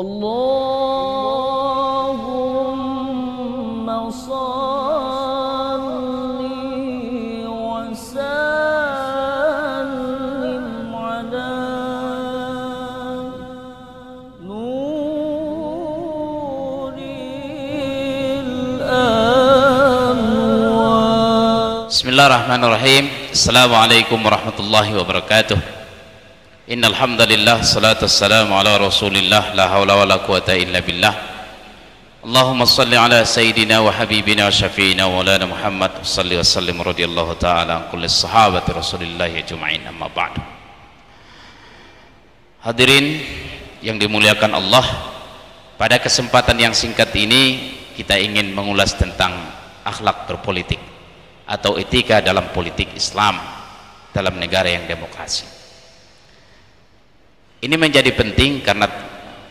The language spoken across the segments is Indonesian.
Allahumma salli wa sallim ala nuril anwar. Bismillahirrahmanirrahim. Assalamualaikum warahmatullahi wabarakatuh. Innal hamdalillah salatu wassalamu ala Rasulillah la haula wala quwata illa billah. Allahumma shalli ala sayyidina wa habibina wa syafiina wa maulana Muhammad salli wa sallim radhiyallahu ta'ala an kulli sahabati Rasulillah ajma'in, amma ba'du. Hadirin yang dimuliakan Allah, pada kesempatan yang singkat ini kita ingin mengulas tentang akhlak berpolitik atau etika dalam politik Islam dalam negara yang demokrasi. Ini menjadi penting karena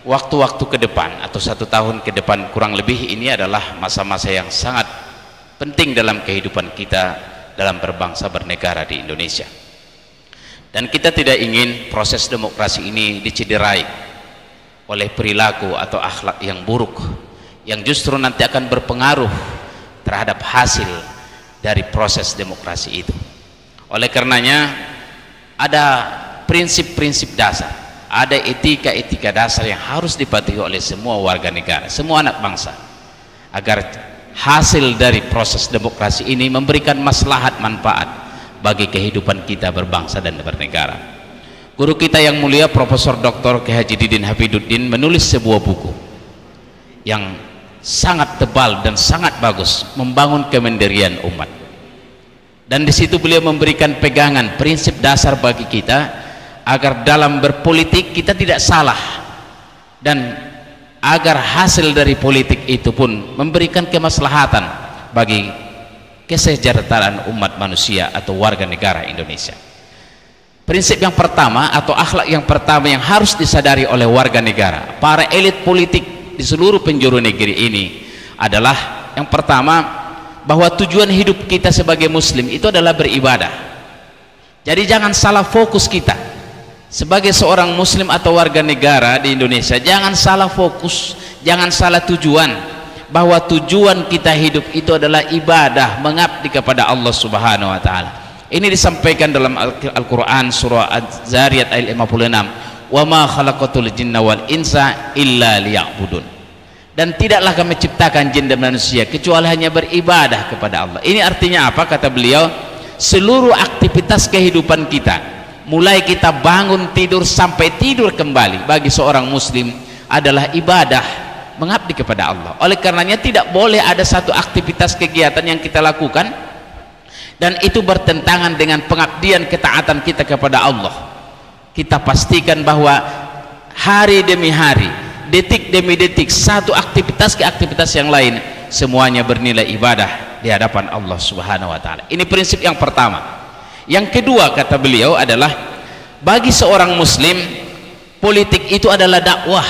waktu-waktu ke depan atau 1 tahun ke depan kurang lebih ini adalah masa-masa yang sangat penting dalam kehidupan kita dalam berbangsa bernegara di Indonesia. Dan kita tidak ingin proses demokrasi ini dicederai oleh perilaku atau akhlak yang buruk yang justru nanti akan berpengaruh terhadap hasil dari proses demokrasi itu. Oleh karenanya ada prinsip-prinsip dasar, ada etika-etika dasar yang harus dipatuhi oleh semua warga negara, semua anak bangsa, agar hasil dari proses demokrasi ini memberikan maslahat manfaat bagi kehidupan kita berbangsa dan bernegara. Guru kita yang mulia Profesor Dr. K. Haji Didin Hafiduddin menulis sebuah buku yang sangat tebal dan sangat bagus, Membangun Kemandirian Umat. Dan di situ beliau memberikan pegangan prinsip dasar bagi kita agar dalam berpolitik kita tidak salah, dan agar hasil dari politik itu pun memberikan kemaslahatan bagi kesejahteraan umat manusia atau warga negara Indonesia. Prinsip yang pertama atau akhlak yang pertama yang harus disadari oleh warga negara, para elit politik di seluruh penjuru negeri ini adalah yang pertama, bahwa tujuan hidup kita sebagai muslim itu adalah beribadah. Jadi jangan salah fokus kita sebagai seorang muslim atau warga negara di Indonesia, jangan salah fokus, jangan salah tujuan, bahwa tujuan kita hidup itu adalah ibadah, mengabdi kepada Allah Subhanahu wa taala. Ini disampaikan dalam Al-Qur'an surah Az-Zariyat ayat 56, "Wa ma khalaqatul jinna wal insa illa liya'budun." Dan tidaklah kami ciptakan jin dan manusia kecuali hanya beribadah kepada Allah. Ini artinya apa? Kata beliau, seluruh aktivitas kehidupan kita, mulai kita bangun tidur sampai tidur kembali, bagi seorang muslim adalah ibadah, mengabdi kepada Allah. Oleh karenanya tidak boleh ada satu aktivitas kegiatan yang kita lakukan dan itu bertentangan dengan pengabdian ketaatan kita kepada Allah. Kita pastikan bahwa hari demi hari, detik demi detik, satu aktivitas ke aktivitas yang lain semuanya bernilai ibadah di hadapan Allah Subhanahu wa taala. Ini prinsip yang pertama. Yang kedua, kata beliau, adalah bagi seorang muslim politik itu adalah dakwah.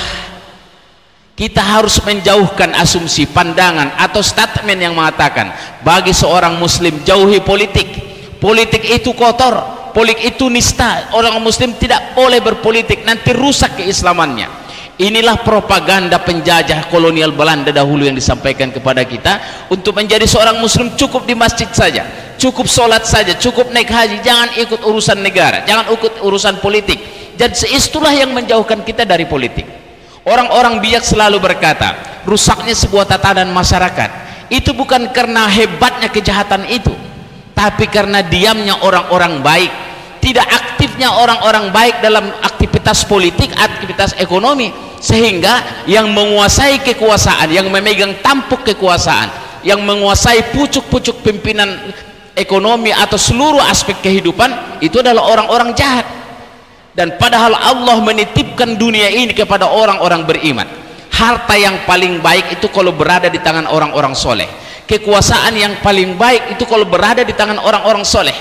Kita harus menjauhkan asumsi, pandangan atau statement yang mengatakan bagi seorang muslim jauhi politik, politik itu kotor, politik itu nista, orang muslim tidak boleh berpolitik, nanti rusak keislamannya. Inilah propaganda penjajah kolonial Belanda dahulu yang disampaikan kepada kita. Untuk menjadi seorang muslim cukup di masjid saja, cukup sholat saja, cukup naik haji, jangan ikut urusan negara, jangan ikut urusan politik. Dan itulah yang menjauhkan kita dari politik. Orang-orang bijak selalu berkata, rusaknya sebuah tatanan masyarakat itu bukan karena hebatnya kejahatan itu, tapi karena diamnya orang-orang baik, tidak aktifnya orang-orang baik dalam aktivitas politik, aktivitas ekonomi, sehingga yang menguasai kekuasaan, yang memegang tampuk kekuasaan, yang menguasai pucuk-pucuk pimpinan ekonomi atau seluruh aspek kehidupan itu adalah orang-orang jahat. Dan padahal Allah menitipkan dunia ini kepada orang-orang beriman. Harta yang paling baik itu kalau berada di tangan orang-orang soleh, kekuasaan yang paling baik itu kalau berada di tangan orang-orang soleh.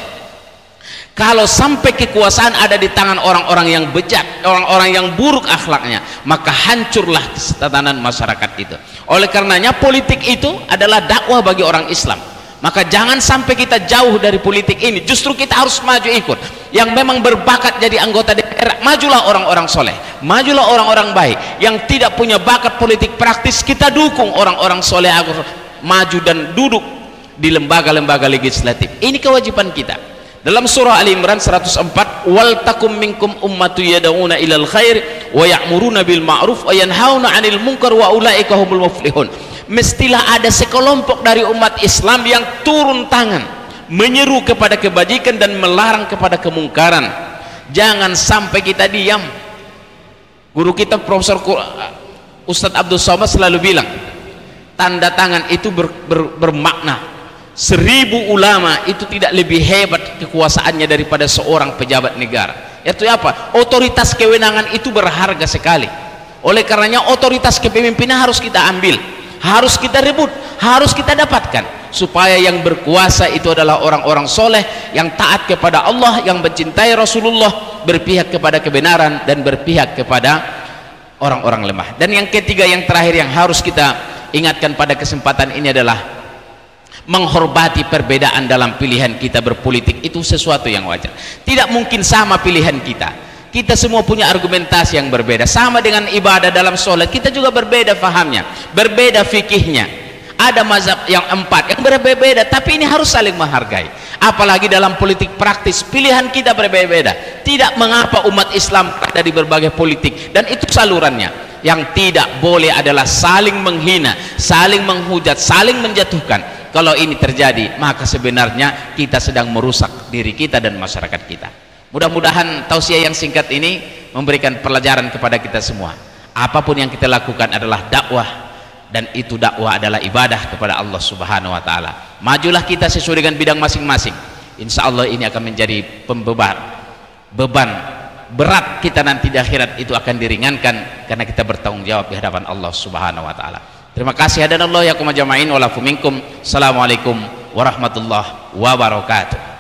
Kalau sampai kekuasaan ada di tangan orang-orang yang bejat, orang-orang yang buruk akhlaknya, maka hancurlah tatanan masyarakat itu. Oleh karenanya politik itu adalah dakwah bagi orang Islam. Maka jangan sampai kita jauh dari politik ini, justru kita harus maju ikut. Yang memang berbakat jadi anggota DPR, majulah orang-orang soleh, majulah orang-orang baik. Yang tidak punya bakat politik praktis, kita dukung orang-orang soleh agar maju dan duduk di lembaga-lembaga legislatif. Ini kewajiban kita. Dalam surah Ali Imran 104, wal takum minkum ummatu yad'una ilal khair wa ya'muruna bil ma'ruf wa yanhauna 'anil munkar wa ulaika humul muflihun. Mestilah ada sekelompok dari umat Islam yang turun tangan menyeru kepada kebajikan dan melarang kepada kemungkaran. Jangan sampai kita diam. Guru kita Profesor Ustadz Abdul Somad selalu bilang, tanda tangan itu bermakna. 1000 ulama itu tidak lebih hebat kekuasaannya daripada seorang pejabat negara. Itu apa? Otoritas kewenangan itu berharga sekali. Oleh karenanya otoritas kepemimpinan harus kita ambil, harus kita rebut, harus kita dapatkan, supaya yang berkuasa itu adalah orang-orang soleh yang taat kepada Allah, yang mencintai Rasulullah, berpihak kepada kebenaran dan berpihak kepada orang-orang lemah. Dan yang ketiga, yang terakhir yang harus kita ingatkan pada kesempatan ini adalah menghormati perbedaan dalam pilihan kita berpolitik. Itu sesuatu yang wajar. Tidak mungkin sama pilihan kita. Kita semua punya argumentasi yang berbeda. Sama dengan ibadah dalam sholat, kita juga berbeda fahamnya, berbeda fikihnya. Ada mazhab yang 4 yang berbeda, tapi ini harus saling menghargai. Apalagi dalam politik praktis, pilihan kita berbeda-beda. Tidak mengapa umat Islam ada di berbagai politik, dan itu salurannya. Yang tidak boleh adalah saling menghina, saling menghujat, saling menjatuhkan. Kalau ini terjadi, maka sebenarnya kita sedang merusak diri kita dan masyarakat kita. Mudah-mudahan tausiah yang singkat ini memberikan pelajaran kepada kita semua. Apapun yang kita lakukan adalah dakwah, dan itu dakwah adalah ibadah kepada Allah Subhanahu wa taala. Majulah kita sesuai dengan bidang masing-masing. Insya Allah ini akan menjadi beban berat kita nanti di akhirat itu akan diringankan karena kita bertanggung jawab di hadapan Allah Subhanahu wa taala. Terima kasih. Hadanallahu yakum ajma'in wa lafu minkum. Assalamualaikum warahmatullahi wabarakatuh.